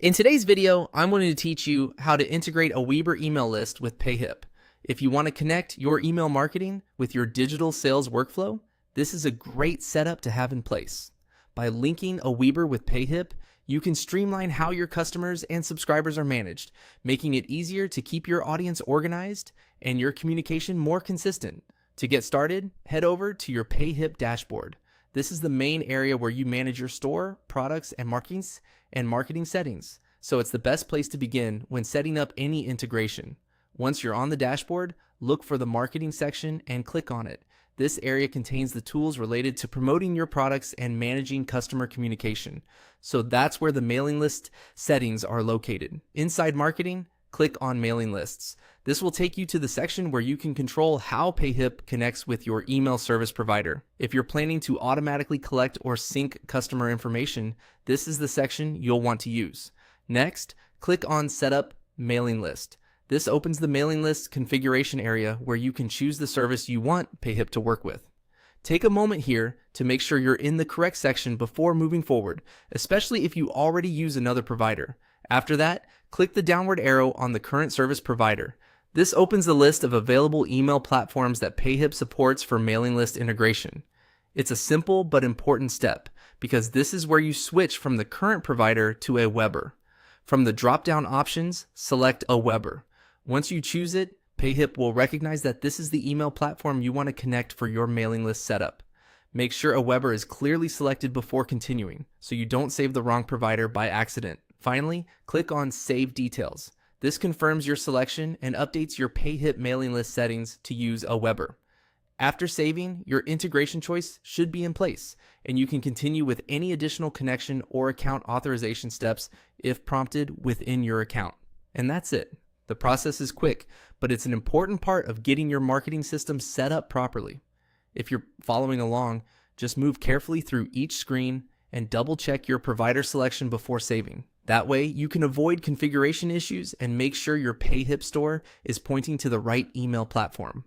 In today's video, I'm going to teach you how to integrate a AWeber email list with Payhip. If you want to connect your email marketing with your digital sales workflow, this is a great setup to have in place. By linking a AWeber with Payhip, you can streamline how your customers and subscribers are managed, making it easier to keep your audience organized and your communication more consistent. To get started, head over to your Payhip dashboard. This is the main area where you manage your store, products, and marketing settings. So it's the best place to begin when setting up any integration. Once you're on the dashboard, look for the marketing section and click on it. This area contains the tools related to promoting your products and managing customer communication. So that's where the mailing list settings are located. Inside marketing, click on mailing lists. This will take you to the section where you can control how Payhip connects with your email service provider. If you're planning to automatically collect or sync customer information, this is the section you'll want to use. Next, click on Setup Mailing List. This opens the mailing list configuration area where you can choose the service you want Payhip to work with. Take a moment here to make sure you're in the correct section before moving forward, especially if you already use another provider. After that, click the downward arrow on the current service provider. This opens the list of available email platforms that Payhip supports for mailing list integration. It's a simple but important step because this is where you switch from the current provider to AWeber. From the drop-down options, select AWeber. Once you choose it, Payhip will recognize that this is the email platform you want to connect for your mailing list setup. Make sure AWeber is clearly selected before continuing, so you don't save the wrong provider by accident. Finally, click on Save Details. This confirms your selection and updates your Payhip mailing list settings to use AWeber. After saving, your integration choice should be in place, and you can continue with any additional connection or account authorization steps if prompted within your account. And that's it. The process is quick, but it's an important part of getting your marketing system set up properly. If you're following along, just move carefully through each screen and double check your provider selection before saving. That way, you can avoid configuration issues and make sure your Payhip store is pointing to the right email platform.